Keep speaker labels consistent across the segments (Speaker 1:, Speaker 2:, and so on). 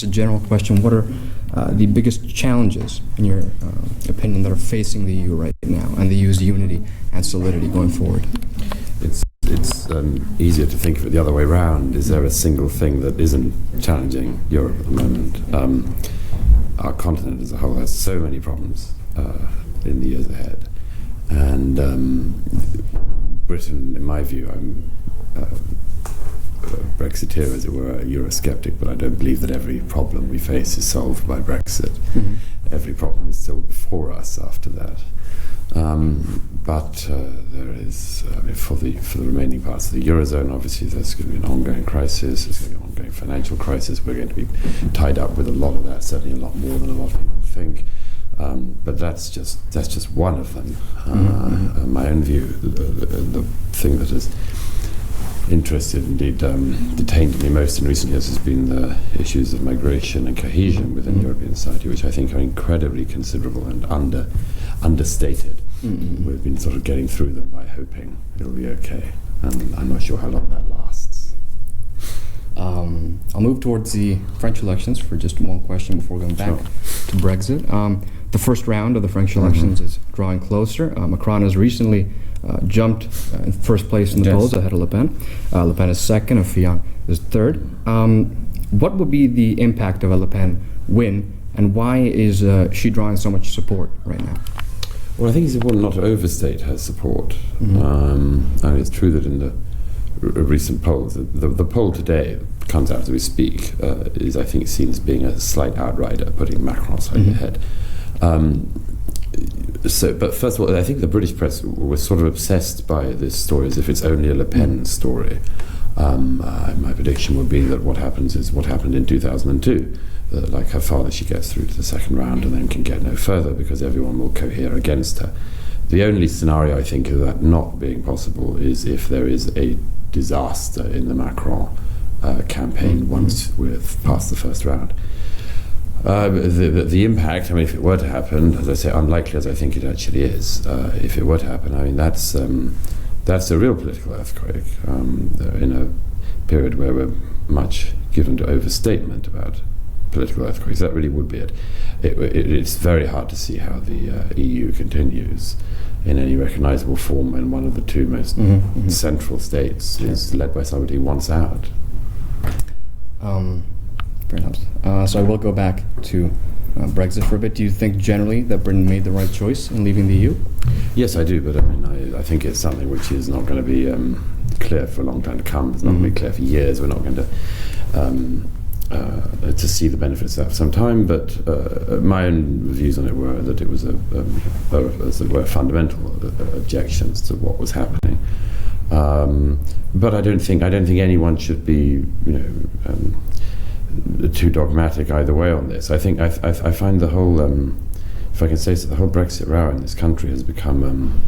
Speaker 1: Just a general question, what are the biggest challenges, in your opinion, that are facing the EU right now and the EU's unity and solidity going forward?
Speaker 2: It's easier to think of it the other way around. Is there a single thing that isn't challenging Europe at the moment? Our continent as a whole has so many problems in the years ahead. And Britain, in my view, I'm Brexiteer, as it were, a Eurosceptic, but I don't believe that every problem we face is solved by Brexit. Mm-hmm. Every problem is still before us after that. But there is, for the remaining parts of the Eurozone, obviously there's going to be an ongoing crisis, there's going to be an ongoing financial crisis. We're going to be tied up with a lot of that, certainly a lot more than a lot of people think. But that's just one of them. My own view, the thing that has interested, indeed detained me most in recent years has been the issues of migration and cohesion within European society, which I think are incredibly considerable and understated. We've been sort of getting through them by hoping it'll be okay, and I'm not sure how long that lasts.
Speaker 1: I'll move towards the French elections for just one question before going back to Brexit. The first round of the French elections is drawing closer. Macron has recently jumped in first place in the polls ahead of Le Pen. Le Pen is second and Fillon is third. What would be the impact of a Le Pen win, and why is she drawing so much support right now?
Speaker 2: Well, I think it's important not to overstate her support. And it's true that in the recent polls, the poll today comes out as we speak, is, I think, seen as being a slight outrider, putting Macron slightly ahead. But first of all, I think the British press was sort of obsessed by this story as if it's only a Le Pen story. My prediction would be that what happens is what happened in 2002. Like her father, she gets through to the second round and then can get no further because everyone will cohere against her. The only scenario I think of that not being possible is if there is a disaster in the Macron campaign once we've passed the first round. The impact, I mean, if it were to happen, as I say, unlikely as I think it actually is, if it were to happen, I mean, that's a real political earthquake in a period where we're much given to overstatement about political earthquakes. That really would be it. It's very hard to see how the EU continues in any recognizable form when one of the two most central states is led by somebody who wants out.
Speaker 1: Fair enough. So I will go back to Brexit for a bit. Do you think generally that Britain made the right choice in leaving the EU?
Speaker 2: Yes, I do, but I mean, I think it's something which is not going to be clear for a long time to come. It's not going to be clear for years. We're not going to see the benefits of that for some time, but my own views on it were that it was as it were, fundamental objections to what was happening. But I don't think anyone should be, too dogmatic either way on this. I think I find the whole, if I can say so, the whole Brexit row in this country has become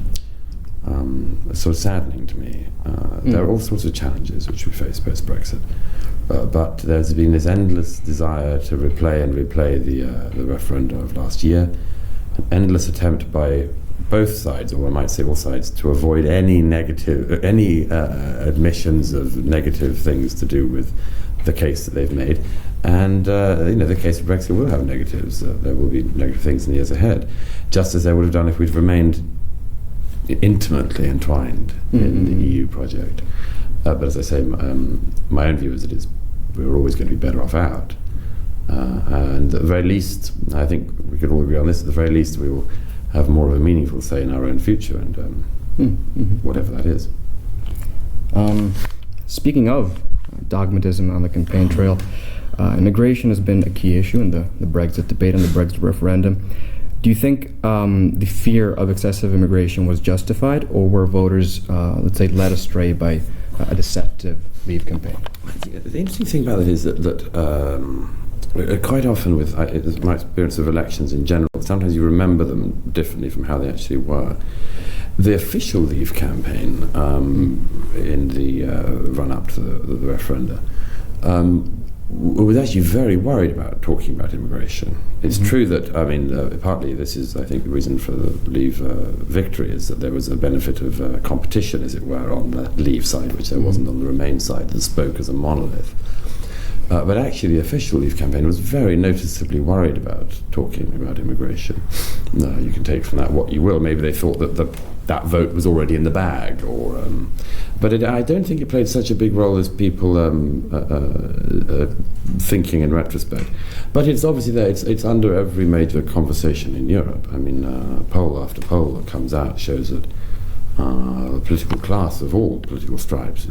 Speaker 2: sort of saddening to me. There are all sorts of challenges which we face post-Brexit, but there's been this endless desire to replay the referendum of last year, an endless attempt by both sides, or I might say all sides, to avoid any admissions of negative things to do with the case that they've made. And the case of Brexit will have negatives. There will be negative things in the years ahead, just as there would have done if we'd remained intimately entwined in the EU project. But as I say, my own view is that we're always going to be better off out. And at the very least, I think we could all agree on this, at the very least we will have more of a meaningful say in our own future, and whatever that is.
Speaker 1: Speaking of dogmatism on the campaign trail, immigration has been a key issue in the Brexit debate and the Brexit referendum. Do you think the fear of excessive immigration was justified, or were voters, let's say, led astray by a deceptive Leave campaign?
Speaker 2: The interesting thing about it is that quite often with my experience of elections in general, sometimes you remember them differently from how they actually were. The official Leave campaign in the run-up to the referenda was actually very worried about talking about immigration. It's true that, I mean, partly this is, I think, the reason for the Leave victory is that there was a benefit of competition, as it were, on the Leave side, which there wasn't on the Remain side, that spoke as a monolith. But actually, the official Leave campaign was very noticeably worried about talking about immigration. You can take from that what you will. Maybe they thought that that vote was already in the bag, but I don't think it played such a big role as people thinking in retrospect. But it's obviously there. It's under every major conversation in Europe. I mean, poll after poll that comes out shows that the political class of all political stripes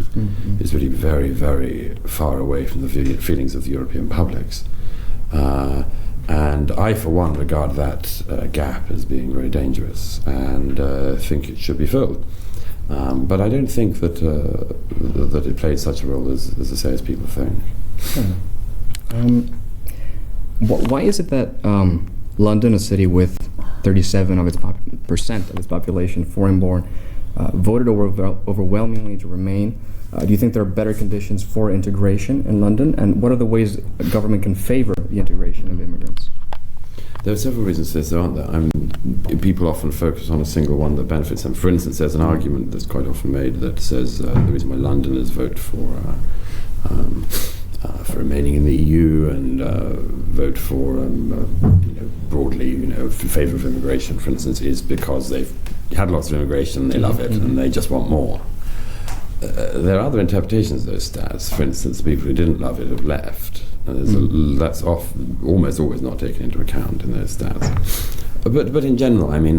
Speaker 2: is really very, very far away from the feelings of the European publics. And I, for one, regard that gap as being very dangerous and think it should be filled. But I don't think that that it played such a role as I say, as people think.
Speaker 1: Why is it that London, a city with 37% of its population foreign-born, voted overwhelmingly to remain? Do you think there are better conditions for integration in London? And what are the ways a government can favor the integration of immigrants?
Speaker 2: There are several reasons for this, aren't there? People often focus on a single one that benefits them. For instance, there's an argument that's quite often made that says the reason why Londoners vote for remaining in the EU and vote for, broadly, in favour of immigration, for instance, is because they've had lots of immigration, they love it, and they just want more. There are other interpretations of those stats. For instance, people who didn't love it have left. And that's almost always not taken into account in those stats. But in general, I mean,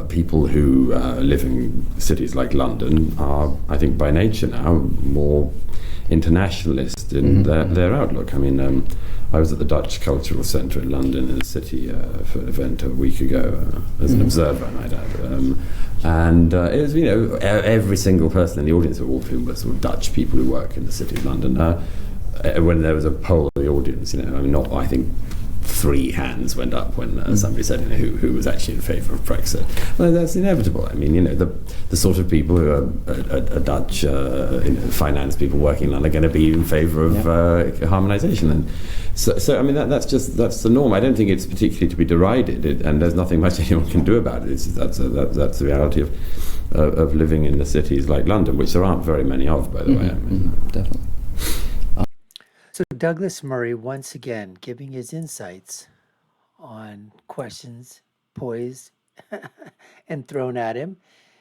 Speaker 2: people who live in cities like London are, I think, by nature now more internationalist in their outlook. I mean, I was at the Dutch Cultural Centre in London in the city for an event a week ago as an observer, I might add. And it was, every single person in the audience, all of whom were sort of Dutch people who work in the city of London. When there was a poll of the audience, I think 3 hands went up when somebody said, who was actually in favour of Brexit. Well, that's inevitable. I mean, the sort of people who are Dutch finance people working in London are going to be in favour of harmonisation. And so I mean, that's the norm. I don't think it's particularly to be derided, and there's nothing much anyone can do about it. That's the reality of living in the cities like London, which there aren't very many of, by the way. I mean,
Speaker 1: Definitely.
Speaker 3: So Douglas Murray, once again, giving his insights on questions poised and thrown at him.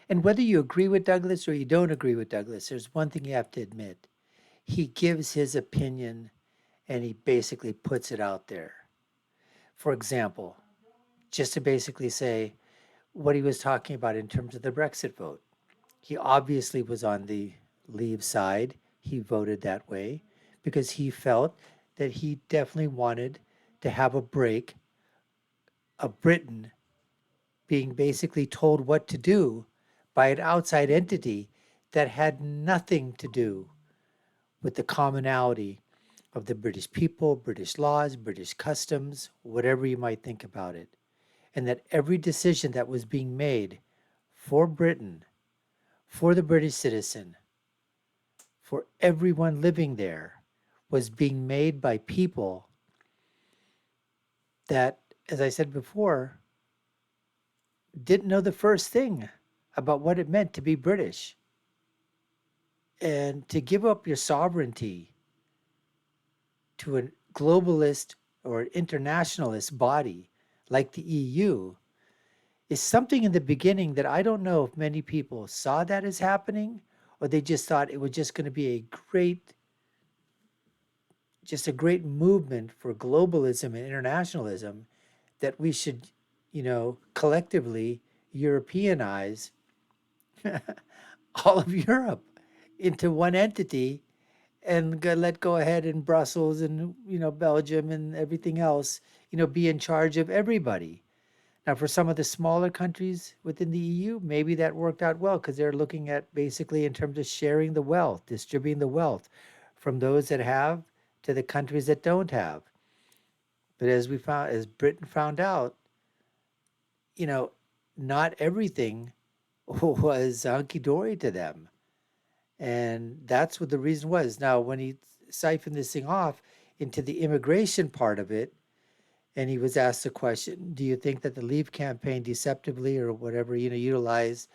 Speaker 3: And whether you agree with Douglas or you don't agree with Douglas, there's one thing you have to admit. He gives his opinion and he basically puts it out there. For example, just to basically say what he was talking about in terms of the Brexit vote. He obviously was on the Leave side. He voted that way because he felt that he definitely wanted to have a break of Britain being basically told what to do by an outside entity that had nothing to do with the commonality of the British people, British laws, British customs, whatever you might think about it. And that every decision that was being made for Britain, for the British citizen, for everyone living there, was being made by people that, as I said before, didn't know the first thing about what it meant to be British. And to give up your sovereignty to a globalist or internationalist body like the EU is something in the beginning that I don't know if many people saw that as happening, or they just thought it was just going to be a great movement for globalism and internationalism, that we should, collectively Europeanize all of Europe into one entity and let go ahead in Brussels and, Belgium and everything else, be in charge of everybody. Now, for some of the smaller countries within the EU, maybe that worked out well because they're looking at basically in terms of sharing the wealth, distributing the wealth from those that have to the countries that don't have. But as Britain found out, not everything was hunky-dory to them. And that's what the reason was. Now, when he siphoned this thing off into the immigration part of it, and he was asked the question, do you think that the Leave campaign deceptively or whatever, utilized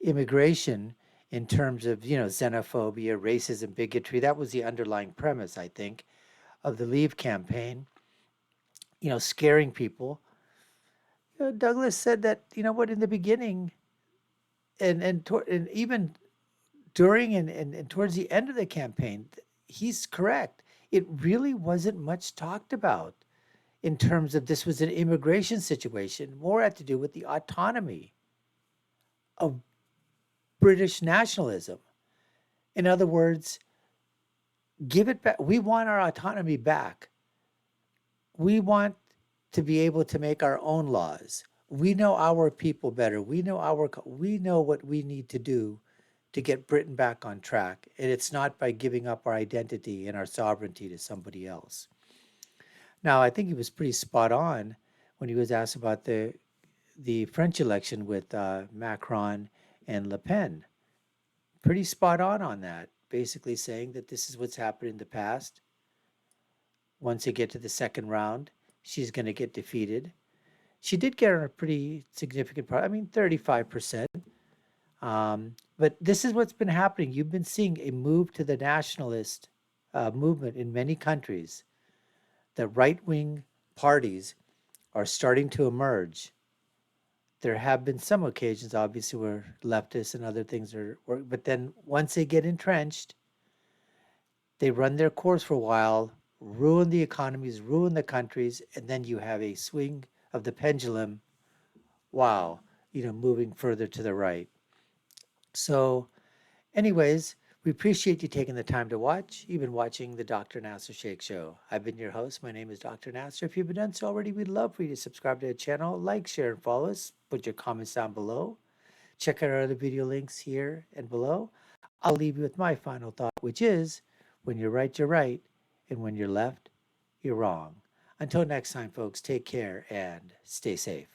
Speaker 3: immigration in terms of, xenophobia, racism, bigotry. That was the underlying premise, I think, of the Leave campaign, scaring people. Douglas said that, in the beginning and even during and towards the end of the campaign, he's correct. It really wasn't much talked about in terms of this was an immigration situation, more had to do with the autonomy of British nationalism. In other words, give it back. We want our autonomy back. We want to be able to make our own laws. We know our people better. We know what we need to do to get Britain back on track. And it's not by giving up our identity and our sovereignty to somebody else. Now, I think he was pretty spot on when he was asked about the French election with Macron and Le Pen. Pretty spot on that, basically saying that this is what's happened in the past. Once they get to the second round, she's going to get defeated. She did get a pretty significant part, 35%. But this is what's been happening. You've been seeing a move to the nationalist movement in many countries. The right-wing parties are starting to emerge. There have been some occasions, obviously, where leftists and other things but then once they get entrenched, they run their course for a while, ruin the economies, ruin the countries, and then you have a swing of the pendulum, moving further to the right. So, anyways, we appreciate you taking the time to watch. You've been watching the Dr. Nasir Shaikh Show. I've been your host. My name is Dr. Nasir. If you've been done so already, we'd love for you to subscribe to the channel, like, share, and follow us. Put your comments down below. Check out our other video links here and below. I'll leave you with my final thought, which is, when you're right, you're right, and when you're left, you're wrong. Until next time, folks, take care and stay safe.